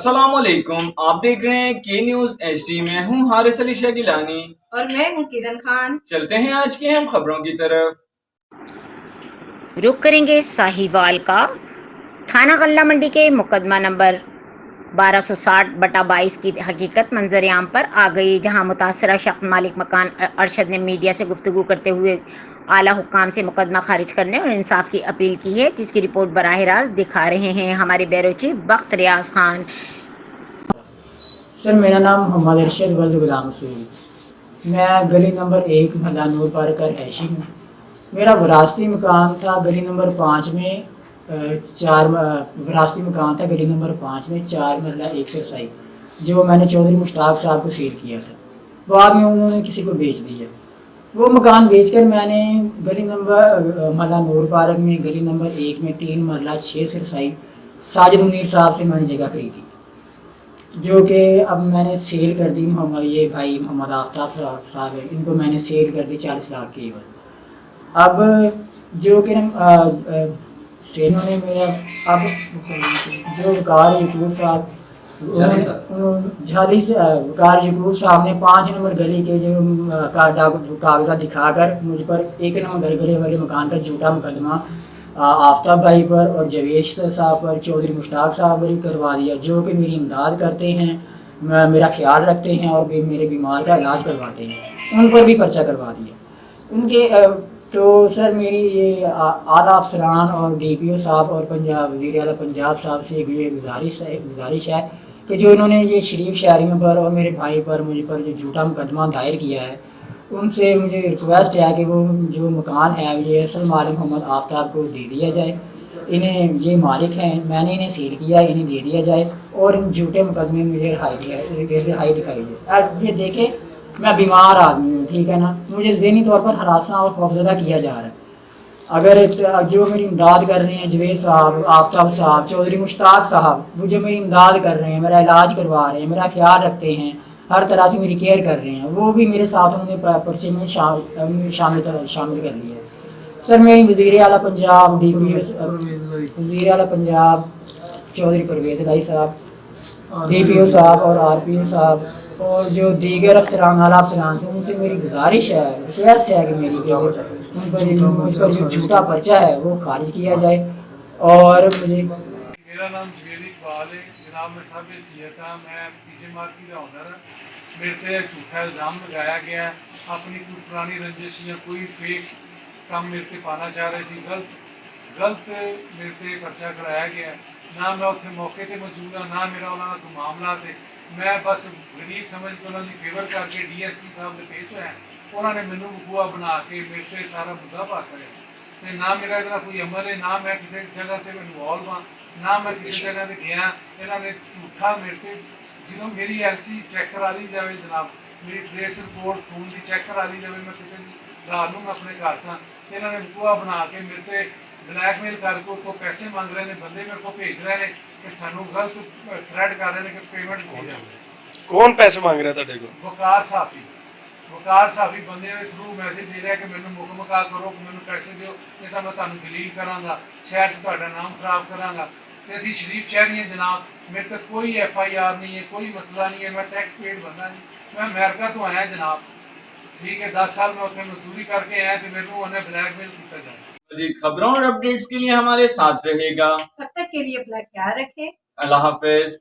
अस्सलाम वालेकुम, आप देख रहे हैं के न्यूज HD। मैं हूं हारिस अली शाह गिलानी और मैं हूं किरण खान। चलते हैं आज की हम खबरों की तरफ। रुख करेंगे साहिवाल का। थाना गल्ला मंडी के मुकदमा नंबर 1260/22 की हकीकत मंजर आम पर आ गई, जहां मुतासरा शख्स मालिक मकान अरशद ने मीडिया से गुफ्तगू करते हुए आला हुक्काम से मुकदमा खारिज करने और इंसाफ की अपील की है, जिसकी रिपोर्ट बराह रास्त दिखा रहे हैं हमारे ब्यूरो चीफ बख्त रियाज खान। सर, मेरा नाम मोहम्मद अरशद वल्द गुलाम रसूल। मैं गली नंबर 1 महल्ला नूर पार का रहायशी हूँ। मेरा विरासती मकान था गली नंबर 5 में विरासती मकान था गली नंबर 5 में 4 महल्ला 1 सरसाई, जो मैंने चौधरी मुश्ताक साहब को सेल किया था। बाद में उन्होंने किसी को बेच दिया। वो मकान बेचकर मैंने गली नंबर महल्ला नूर पार्क में गली नंबर 1 में 3 महल्ला 6 सरसाई साजिद मुनीर साहब से मैंने जगह खरीदी, जो कि अब मैंने सेल कर दी। ये भाई मोहम्मद आफ्ताब साहब है, इनको मैंने सेल कर दी 40 लाख की एवज। अब जो कि सेलों ने मेरा अब जो वकार यकूब साहब झाली से वकार यकूब साहब ने 5 नंबर गली के जो कागजात दिखाकर मुझ पर 1 नंबर गली वाले मकान का झूठा मुकदमा आफ्ताब भाई पर और जवेश साहब पर, चौधरी मुश्ताक साहब पर करवा दिया, जो कि मेरी इमदाद करते हैं, मेरा ख्याल रखते हैं और मेरे बीमार का इलाज करवाते हैं। उन पर भी पर्चा करवा दिया उनके। तो सर, मेरी ये आला अफसरान और DPO साहब और वज़ीर आला पंजाब साहब से ये गुजारिश है कि जो इन्होंने ये शरीफ शहरियों पर और मेरे भाई पर मुझ पर जो झूठा मुकदमा दायर किया है, उनसे मुझे रिक्वेस्ट है कि वो जो मकान है ये असल मालिक मोहम्मद आफ्ताब को दे दिया जाए। इन्हें ये मालिक हैं, मैंने इन्हें सील किया, इन्हें दे दिया जाए और इन झूठे मुकदमे में मुझे रिहाई दिखाई जाए। अब ये देखें, मैं बीमार आदमी हूँ, ठीक है ना, मुझे ज़हनी तौर पर हरासा और खौफजदा किया जा रहा है। अगर जो मेरी इमदाद कर रहे हैं जवेद साहब, आफ्ताब साहब, चौधरी मुश्ताक साहब, वो जो मेरी इमदाद कर रहे हैं, मेरा इलाज करवा रहे हैं, मेरा ख्याल रखते हैं, हर तरह से मेरी केयर कर रहे हैं, वो भी मेरे साथ उन्होंने पर्चे में शामिल कर लिया है। सर, मेरी वज़ीर आला पंजाब वज़ीर आला पंजाब चौधरी परवेज़ इलाही साहब, DPO साहब और RPO साहब और जो दीगर अफसरान आला अफसरान से उनसे मेरी गुजारिश है, रिक्वेस्ट है कि मेरी उन पर जो झूठा पर्चा है वो खारिज किया जाए। और मुझे मेरा नाम जवेद इकबाल है जनाब, मैं साहब हैसियत हाँ, मैं पीछे मार्केट का ओनर। मेरे पे झूठा इल्ज़ाम लगाया गया है, अपनी कोई पुरानी रंजिश या कोई फेक काम मेरे पे पाना चाह रहे थे। गलत मेरे पे पर्चा कराया गया। ना मैं उत्थे मौके पर मौजूद हाँ, ना मेरा उन्होंने कोई मामला थे। मैं बस गरीब समझ के उन्होंने फेवर करके DSP साहब ने पेश होया, उन्होंने मैनू बखूआ बना के मेरे पे सारा मुद्दा पा कर ना मेरा इतना कोई अमल है, ना मैं किसी जगह से इन्वॉल्व हाँ, ना मैं किसी जगह से गया। इन्होंने झूठा मेरे पे जो मेरी LC चेक करा ली जाए जनाब, मेरी ट्रेस रिपोर्ट खून की चेक करा ली जाए, मैं कितने रात में अपने घर सा, इन्होंने बखूआ बना के मेरे पे ब्लैकमेल करके तो पैसे मांग रहे हैं, बंदे मेरे को भेज रहे हैं कि सानू गलत थ्रेड कर रहे हैं कि पेमेंट दी जाए। कौन पैसे मांग रहा ਤੁਹਾਡੇ ਕੋਲ? वकार साफी बंदे के थ्रू मैसेज दे रहा है कि मैंने मुकमका करो कि मैंने पैसे दो, नहीं तो मैं तुहानू जलील करांगा, शहर से तुहाडा नाम खराब करांगा। तो असीं शरीफ शहरी हैं जनाब, मेरे तक कोई FIR नहीं है, कोई मसला नहीं है, मैं टैक्स पेड बंदा नहीं, मैं अमेरिका तो आया जनाब, ठीक है, 10 साल में उत्थे मजदूरी करके आया तो मेरे को उन्हें ब्लैकमेल किया जाए। मज़ीद खबरों और अपडेट्स के लिए हमारे साथ रहेगा। तब तक के लिए अपना ख्याल रखें। अल्लाह हाफिज।